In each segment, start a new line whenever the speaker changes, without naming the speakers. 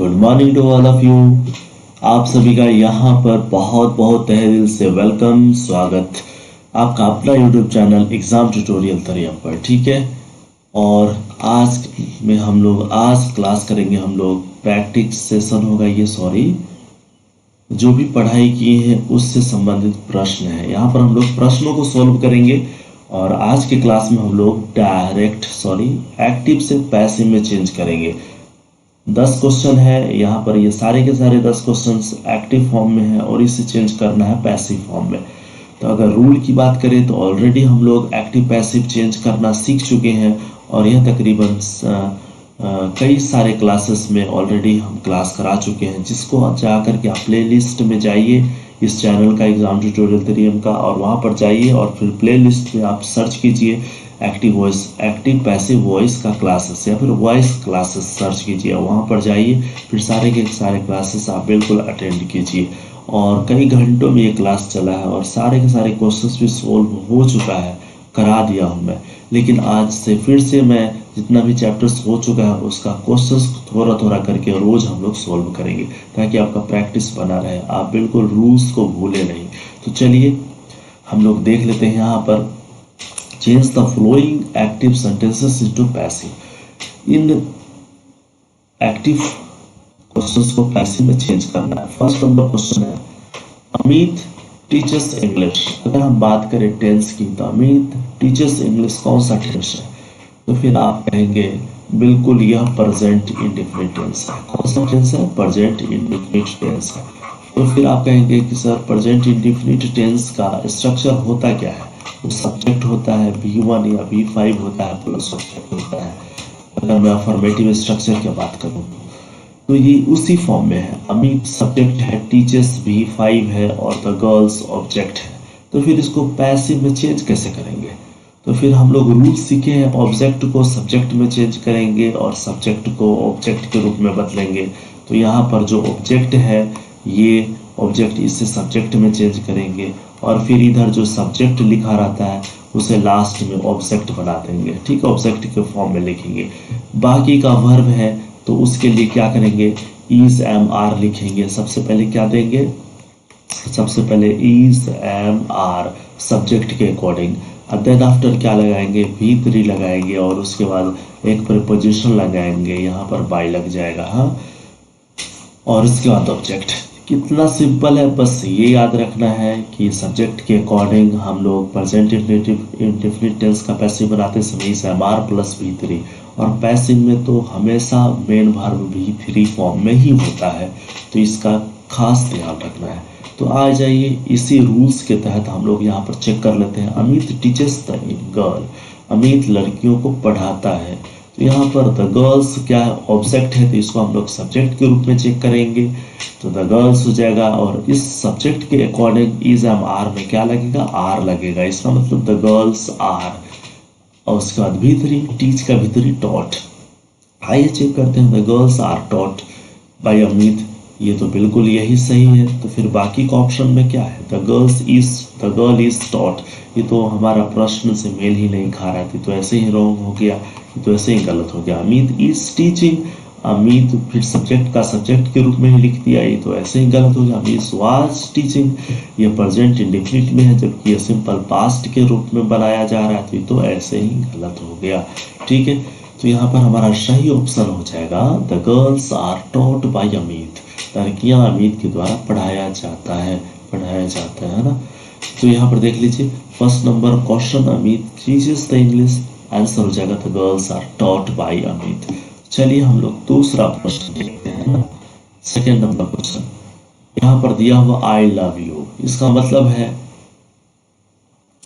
Good morning to all of you. आप सभी का यहाँ पर बहुत बहुत तहे दिल से वेलकम, स्वागत आपका अपना यूट्यूब चैनल एग्जाम ट्यूटोरियल तरियम पर। ठीक है, और आज में हम लोग आज क्लास करेंगे, हम लोग प्रैक्टिस सेशन होगा ये, सॉरी, जो भी पढ़ाई की है उससे संबंधित प्रश्न है। यहाँ पर हम लोग प्रश्नों को सॉल्व करेंगे और आज के क्लास में हम लोग एक्टिव से पैसिव में चेंज करेंगे। 10 क्वेश्चन है यहाँ पर, ये सारे के सारे 10 क्वेश्चंस एक्टिव फॉर्म में है और इसे चेंज करना है पैसिव फॉर्म में। तो अगर रूल की बात करें तो ऑलरेडी हम लोग एक्टिव पैसिव चेंज करना सीख चुके हैं और यह तकरीबन कई सारे क्लासेस में ऑलरेडी हम क्लास करा चुके हैं, जिसको जा करके आप प्ले लिस्ट में जाइए इस चैनल का एग्जाम ट्यूटोरियल थ्योरम का, और वहाँ पर जाइए और फिर प्ले लिस्ट में आप सर्च कीजिए एक्टिव पैसिव वॉइस का क्लासेस या फिर वॉइस क्लासेस सर्च कीजिए, वहाँ पर जाइए, फिर सारे के सारे क्लासेस आप बिल्कुल अटेंड कीजिए। और कई घंटों में ये क्लास चला है और सारे के सारे क्वेश्चंस भी सोल्व हो चुका है, करा दिया हूँ मैं। लेकिन आज से फिर से मैं जितना भी चैप्टर्स हो चुका है उसका क्वेश्चंस थोड़ा थोड़ा करके रोज हम लोग सोल्व करेंगे, ताकि आपका प्रैक्टिस बना रहे, आप बिल्कुल रूल्स को भूले नहीं। तो चलिए हम लोग देख लेते हैं यहाँ पर, change the flowing active sentences into passive. In active questions को पैसिव में चेंज करना है। फर्स्ट नंबर क्वेश्चन है, अमित टीचर्स इंग्लिश। अगर हम बात करें टेंस की तो अमित टीचर्स इंग्लिश कौन सा टेंस है? तो फिर आप कहेंगे बिल्कुल यह प्रेजेंट इंडेफिनिट टेंस है। कौन सा टेंस है? प्रेजेंट इंडेफिनिट टेंस है। तो फिर आप कहेंगे कि सर प्रेजेंट इंडेफिनिट टेंस का स्ट्रक्चर होता क्या है? वो सब्जेक्ट होता है, V1 या V5 होता है, प्लस ऑब्जेक्ट होता है। अगर मैं अफर्मेटिव स्ट्रक्चर की बात करूँ तो ये उसी फॉर्म में है। अमित सब्जेक्ट है, टीचर्स V5 है और द गर्ल्स ऑब्जेक्ट है। तो फिर इसको पैसिव में चेंज कैसे करेंगे? तो फिर हम लोग रूल सीखे हैं, ऑब्जेक्ट को सब्जेक्ट में चेंज करेंगे और सब्जेक्ट को ऑब्जेक्ट के रूप में बदलेंगे। तो यहाँ पर जो ऑब्जेक्ट है ये ऑब्जेक्ट इसे सब्जेक्ट में चेंज करेंगे और फिर इधर जो सब्जेक्ट लिखा रहता है उसे लास्ट में ऑब्जेक्ट बना देंगे। ठीक है, ऑब्जेक्ट के फॉर्म में लिखेंगे। बाकी का वर्ब है तो उसके लिए क्या करेंगे? इज एम आर लिखेंगे। सबसे पहले क्या देंगे? सबसे पहले इज एम आर सब्जेक्ट के अकॉर्डिंग, देन आफ्टर क्या लगाएंगे? V3 लगाएंगे और उसके बाद एक प्रीपोजिशन लगाएंगे, यहाँ पर बाय लग जाएगा, हाँ, और उसके बाद ऑब्जेक्ट। कितना सिंपल है, बस ये याद रखना है कि सब्जेक्ट के अकॉर्डिंग हम लोग प्रेजेंट इंडेफिनिट टेंस का पैसिव बनाते समय is M R plus V3, और पैसिव में तो हमेशा मेन वर्ब V3 फॉर्म में ही होता है, तो इसका खास ध्यान रखना है। तो आ जाइए, इसी रूल्स के तहत हम लोग यहाँ पर चेक कर लेते हैं। Amit teachers the girl, Amit लड़कियों को पढ़ाता है। तो यहाँ पर द गर्ल्स क्या है? ऑब्जेक्ट है, तो इसको हम लोग सब्जेक्ट के रूप में चेक करेंगे, तो द गर्ल्स हो जाएगा। और इस सब्जेक्ट के अकॉर्डिंग इज एम आर में क्या लगेगा? आर लगेगा, इसका मतलब द गर्ल्स आर। और उसके बाद V3, टीच का V3 टॉट। आइए चेक करते हैं, the girls are taught by Amit, ये तो बिल्कुल यही सही है। तो फिर बाकी का ऑप्शन में क्या है? द गर्ल इज टॉट, ये तो हमारा प्रश्न से मेल ही नहीं खा रहा थी, तो ऐसे ही रॉन्ग हो गया, ये तो ऐसे ही गलत हो गया। अमित इज टीचिंग, अमित फिर सब्जेक्ट का सब्जेक्ट के रूप में ही लिख दिया, ये तो ऐसे ही गलत हो गया। अमित वाज टीचिंग, ये प्रेजेंट इंडेफिनिट में है, जबकि ये सिंपल पास्ट के रूप में बनाया जा रहा है, तो ये तो ऐसे ही गलत हो गया। ठीक है, तो यहाँ पर हमारा सही ऑप्शन हो जाएगा the girls are taught by Amit, लड़कियां अमित के द्वारा पढ़ाया जाता है ना। तो यहाँ पर देख लीजिए, first number question Amit teachers the English, answer हो जाएगा the girls are taught by Amit. चलिए हम लोग दूसरा प्रश्न देखते हैं ना। सेकेंड नंबर क्वेश्चन यहाँ पर दिया हुआ आई लव यू, इसका मतलब है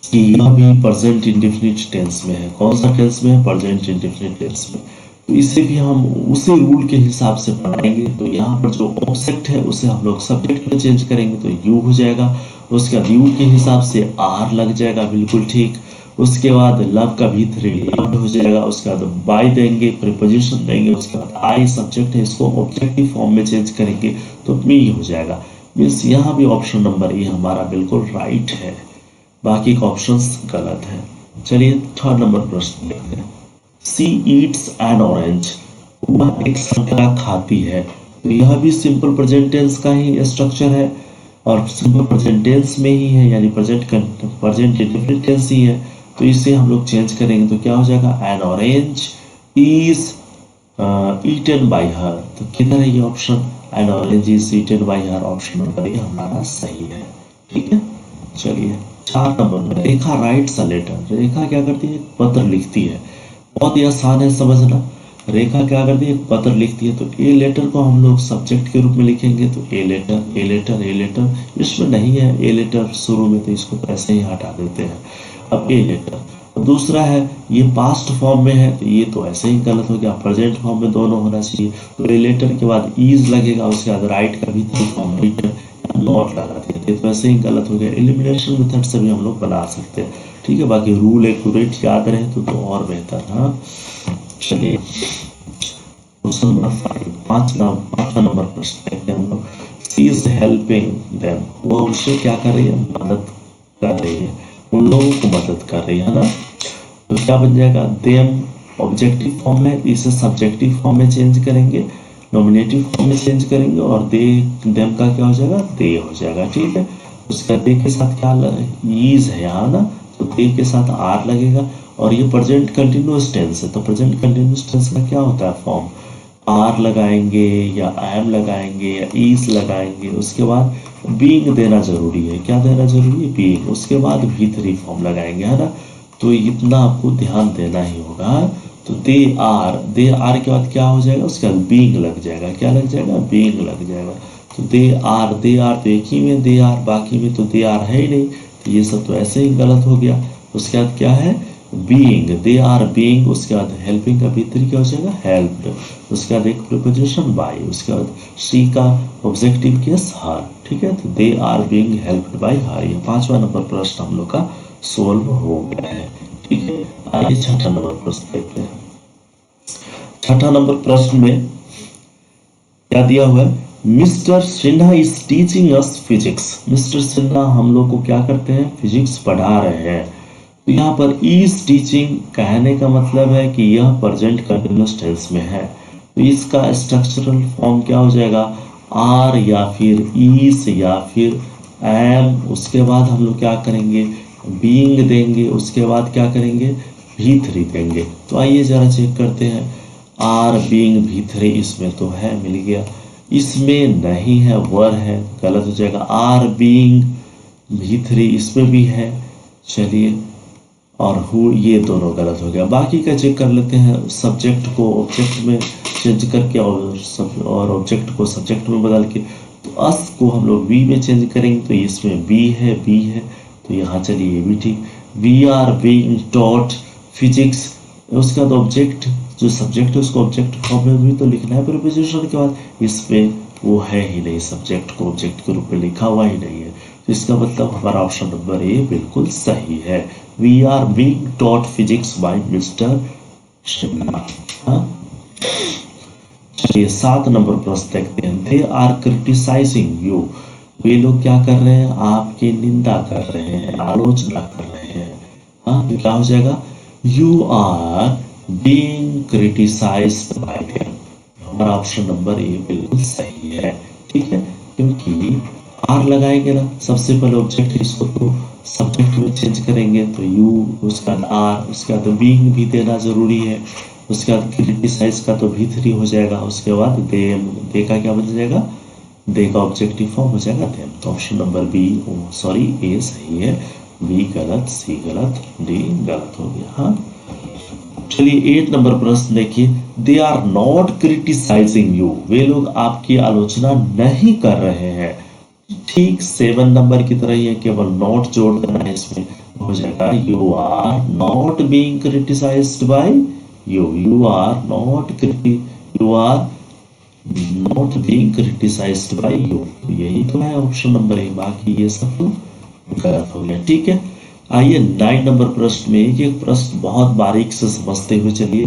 कि यह भी प्रेजेंट इंडेफिनिट टेंस में है। कौन सा टेंस में है? प्रेजेंट इंडेफिनिट टेंस में। तो इसे भी हम उसी रूल के हिसाब से पढ़ाएंगे। तो यहाँ पर जो ऑब्जेक्ट है उसे हम लोग सब्जेक्ट में चेंज करेंगे, तो यू हो जाएगा। उसके बाद यू के हिसाब से आर लग जाएगा, बिल्कुल ठीक। उसके बाद लव का V3 लव्ड हो जाएगा। उसके बाद बाय देंगे, प्रीपोजिशन देंगे। उसके बाद आई सब्जेक्ट है, इसको ऑब्जेक्टिव फॉर्म में चेंज करेंगे तो मी हो जाएगा। मीन्स यहाँ भी ऑप्शन नंबर ए हमारा बिल्कुल राइट है, बाकी का ऑप्शंस गलत है। चलिए थर्ड नंबर प्रश्न देखते हैं। सी ईट्स एन ऑरेंज, वह एक संतरा खाती है। तो यह भी सिंपल प्रेजेंट टेंस का ही स्ट्रक्चर है और सिंपल प्रेजेंट टेंस में ही है, यानी प्रेजेंट इंडेफिनिट टेंस ही है। तो इसे हम लोग चेंज करेंगे तो क्या हो जाएगा, an orange is eaten by her. तो किधर है ये option, an orange is eaten by her, option number ये हमारा सही है। ठीक है, चलिए 4 नंबर में रेखा राइट्स अ लेटर। रेखा क्या करती है, एक पत्र लिखती है। बहुत ही आसान है समझना। रेखा क्या करती है, एक पत्र लिखती है। तो ए लेटर को हम लोग सब्जेक्ट के रूप में लिखेंगे, तो A letter A letter A letter इसमें नहीं है ए लेटर शुरू में, तो इसको ऐसे ही हटा देते हैं। अब ए लेटर, दूसरा है ये पास्ट फॉर्म में है, तो ये तो ऐसे ही गलत हो गया, प्रेजेंट फॉर्म में दोनों होना चाहिए। तो ए लेटर के बाद इज लगेगा, उसके बाद राइट का भी फॉर्म नॉट लगा देते, तो ऐसे ही गलत हो गया। एलिमिनेशन मेथड से भी हम लोग बना सकते हैं। ठीक है, बाकी रूल एक्यूरेट याद रहे तो और बेहतर। हाँ, चलिए क्वेश्चन नंबर 5, पांचवा नंबर प्रश्न देखते हैं हम लोग। शी इज हेल्पिंग देम, वो उनसे क्या कर रही है, मदद कर रही है, उन लोगों को मदद कर रही है ना। तो क्या बन जाएगा, देम ऑब्जेक्टिव फॉर्म है, इसे सब्जेक्टिव फॉर्म में चेंज करेंगे, नॉमिनेटिव फॉर्म में चेंज करेंगे और दे देम का क्या हो जाएगा, दे हो जाएगा। ठीक है, उसका दे के साथ क्या ईज है यहाँ ना, तो दे के साथ आर लगेगा और ये प्रेजेंट कंटिन्यूअस टेंस है। तो प्रेजेंट कंटिन्यूअस टेंस का क्या होता है फॉर्म, आर लगाएंगे या एम लगाएंगे या ईज लगाएंगे, उसके बाद बीइंग देना जरूरी है। क्या देना जरूरी है, बीइंग, उसके बाद भी3 फॉर्म लगाएंगे, है ना। तो इतना आपको ध्यान देना ही होगा। तो दे आर के बाद क्या हो जाएगा, उसके बाद बीइंग लग जाएगा। क्या लग जाएगा, बीइंग लग जाएगा। तो दे आर तो एक ही में दे आर, बाकी में तो दे आर है ही नहीं, तो ये सब तो ऐसे ही गलत हो गया। उसके बाद क्या है, बीइंग, दे आर बीइंग, उसके बाद हेल्पिंग का भी3 क्या हो जाएगा, हेल्प्ड, उसके बाद एक प्रीपोजिशन बाय, उसके बाद शी का ऑब्जेक्टिव केस हर। ठीक है, तो they are being helped by her. ये 5वां नंबर प्रश्न हम लोग का सोल्व हो गया है। ठीक है, आइए 6ठा नंबर प्रश्न देखते हैं। 6ठा नंबर प्रश्न में क्या दिया हुआ है, mister Sinha is teaching us physics. Mister Sinha हम लोग को क्या करते हैं, फिजिक्स पढ़ा रहे हैं। तो यहाँ पर इज टीचिंग कहने का मतलब है कि यह प्रेजेंट कंटिन्यूअस टेंस में है। तो इसका स्ट्रक्चरल फॉर्म क्या हो जाएगा, आर या फिर इज या फिर एम, उसके बाद हम लोग क्या करेंगे, बीइंग देंगे, उसके बाद क्या करेंगे, भी3 देंगे। तो आइए जरा चेक करते हैं, आर बीइंग भी3 इसमें तो है, मिल गया, इसमें नहीं है, वर है, गलत हो जाएगा। आर बीइंग भी3 इसमें भी है, चलिए, और हु ये दोनों गलत हो गया। बाकी का चेक कर लेते हैं, सब्जेक्ट को ऑब्जेक्ट में चेंज करके और ऑब्जेक्ट को सब्जेक्ट में बदल के। तो अस को हम लोग वी में चेंज करेंगे, तो इसमें बी है, तो यहाँ चलिए ये भी ठीक। We are being taught physics, उसके बाद ऑब्जेक्ट जो सब्जेक्ट है उसको ऑब्जेक्ट फॉर्म में भी तो लिखना है प्रीपोजिशन के बाद, इसमें वो है ही नहीं, सब्जेक्ट को ऑब्जेक्ट के रूप में लिखा हुआ ही नहीं है। तो इसका मतलब हमारा ऑप्शन नंबर ए बिल्कुल सही है। We are being taught physics by mister Sinha. चलिए 7 नंबर प्रश्न देखते हैं। दे आर क्रिटिसाइजिंग यू, वे लोग क्या कर रहे हैं, आपकी निंदा कर रहे हैं, आलोचना कर रहे हैं। हाँ, तो क्या हो जाएगा, you are being criticised by them. हमारा ऑप्शन नंबर ए बिल्कुल सही है। ठीक है, क्योंकि आर लगाएंगे ना, सबसे पहले ऑब्जेक्ट, इसको तो सब्जेक्ट में चेंज करेंगे, तो यू, उसका आर, उसके बाद बीइंग भी देना जरूरी है, उसके बाद क्रिटिसाइज का तो भी3 हो जाएगा, उसके बाद दे का क्या बन जाएगा, दे का ऑब्जेक्टिव फॉर्म हो जाएगा देम। तो ऑप्शन नंबर बी, सॉरी ए सही है, बी गलत, सी गलत, डी गलत हो गया। हाँ, चलिए 8 नंबर प्रश्न देखिए। They are not criticising you, वे लोग आपकी आलोचना नहीं कर रहे हैं। ठीक 7 नंबर की तरह ही है, केवल नॉट जोड़ देना है, इसमें हो जाएगा you are not being criticised by you, you are not being criticised by you, यही तो है ऑप्शन नंबर ए, बाकी ये सब तो गलत हो गया। ठीक है, आइए 9 नंबर प्रश्न में एक एक प्रश्न बहुत बारीक से समझते हुए चलिए।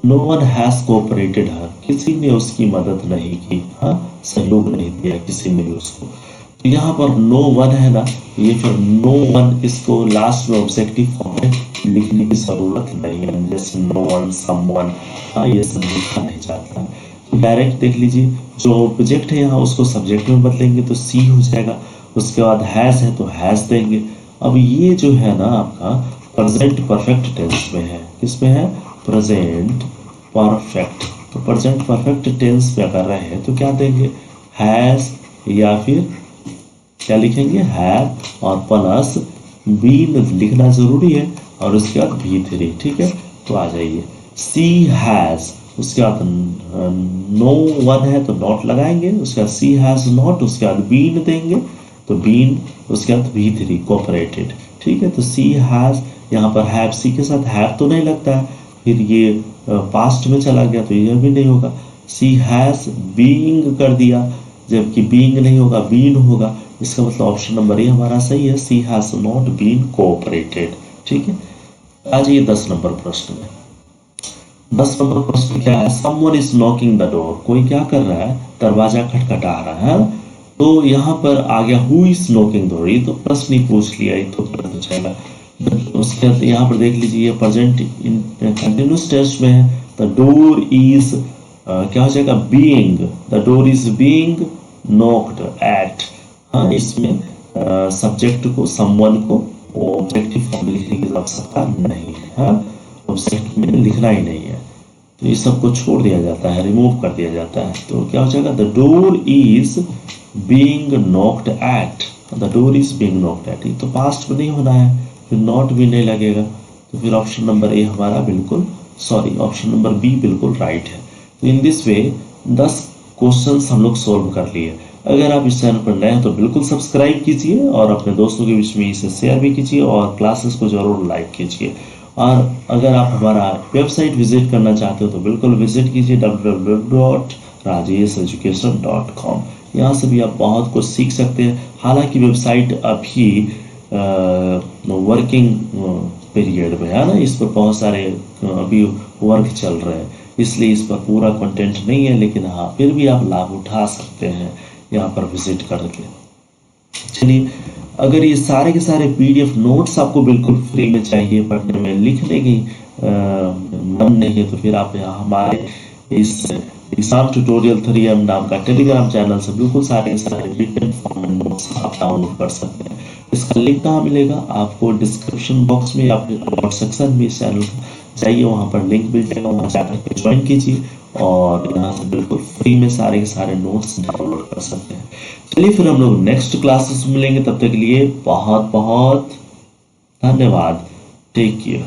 नो वन हैज कोऑपरेटेड हर, किसी ने उसकी मदद नहीं की, हाँ, सहयोग नहीं दिया किसी ने भी उसको। तो यहाँ पर नो वन है ना, ये फिर नो वन, इसको लास्ट में ऑब्जेक्टिव फॉर्म में लिखने की जरूरत नहीं है, जैसे नो वन, समवन, हाँ, ये सब लिखा नहीं जाता। डायरेक्ट देख लीजिए, जो ऑब्जेक्ट है यहाँ उसको सब्जेक्ट में बदलेंगे तो सी हो जाएगा। उसके बाद हैज है तो हैज देंगे। अब ये जो है ना आपका प्रेजेंट परफेक्ट टेंस में है। किस में है? Present perfect. तो प्रेजेंट परफेक्ट टेंस में कर रहे हैं तो क्या देंगे? हैज या फिर क्या लिखेंगे? हैव और प्लस बीन लिखना जरूरी है और उसके बाद भी3। ठीक है, तो आ जाइए सी हैज, उसके बाद नो वन है तो नॉट लगाएंगे, उसके बाद सी हैज नॉट, उसके बाद बीन देंगे तो बीन, उसके बाद भी3 कोऑपरेटेड। ठीक है, तो सी हैज, यहाँ पर हैव सी के साथ हैव तो नहीं लगता है, फिर ये पास्ट में चला गया तो यह भी नहीं होगा। सी हैज बीइंग कर दिया, जबकि बीइंग नहीं होगा, बीन होगा। इसका मतलब ऑप्शन नंबर ए हमारा सही है, सी हैज नॉट बीन कोऑपरेटेड। ठीक है, आ जाइए 10 नंबर प्रश्न में। 10 नंबर प्रश्न क्या है? Someone is knocking the door, कोई क्या कर रहा है? दरवाजा खटखटा रहा है। तो यहाँ पर आ गया who is knocking the door, ये तो प्रश्न ही पूछ लिया, ये तो पता चलेगा। उसके बाद यहाँ पर देख लीजिए प्रेजेंट इन कंटिन्यूअस टेंस में है, द डोर इज क्या हो जाएगा? Being, the door is being knocked eight. हाँ, इसमें सब्जेक्ट को, समवन को ऑब्जेक्टिव फॉर्म में लिखने की आवश्यकता नहीं है। हाँ, ऑब्जेक्ट में लिखना ही नहीं है, तो ये सबको छोड़ दिया जाता है, रिमूव कर दिया जाता है। तो क्या हो जाएगा? The door is being knocked eight, the door is being knocked eight. ये तो पास्ट में नहीं होना है, फिर नॉट भी नहीं लगेगा, तो फिर ऑप्शन नंबर ए हमारा बिल्कुल, सॉरी ऑप्शन नंबर बी बिल्कुल राइट है। तो इन दिस वे 10 क्वेश्चंस हम लोग सोल्व कर लिए। अगर आप इस चैनल पर नए हैं तो बिल्कुल सब्सक्राइब कीजिए और अपने दोस्तों के बीच में इसे शेयर भी कीजिए और क्लासेस को जरूर लाइक कीजिए। और अगर आप हमारा वेबसाइट विजिट करना चाहते हो तो बिल्कुल विजिट कीजिए www.rajeseducation.com। यहाँ से भी आप बहुत कुछ सीख सकते हैं। हालांकि वेबसाइट अभी वर्किंग पीरियड में है ना, इस पर बहुत सारे अभी वर्क चल रहे हैं, इसलिए इस पर पूरा कंटेंट नहीं है, लेकिन हाँ फिर भी आप लाभ उठा सकते हैं यहाँ पर विजिट करके। चलिए, अगर ये सारे के सारे पीडीएफ नोट्स आपको बिल्कुल फ्री में चाहिए, पढ़ने में लिखने की मन नहीं है, तो फिर आप यहाँ हमारे इस एग्जाम ट्यूटोरियल 3M नाम का टेलीग्राम चैनल से बिल्कुल सारे के सारे रिटन फॉर्म में नोट्स आप डाउनलोड कर सकते हैं। इसका लिंक कहाँ मिलेगा? आपको डिस्क्रिप्शन बॉक्स में या फिर कमेंट सेक्शन में इस चैनल का जाइए, वहाँ पर लिंक मिल जाएगा, वहाँ जाकर ज्वाइन कीजिए और यहाँ से बिल्कुल फ्री में सारे के सारे नोट्स डाउनलोड कर सकते हैं। चलिए फिर हम लोग नेक्स्ट क्लासेस में मिलेंगे, तब तक के लिए बहुत बहुत धन्यवाद। Take care.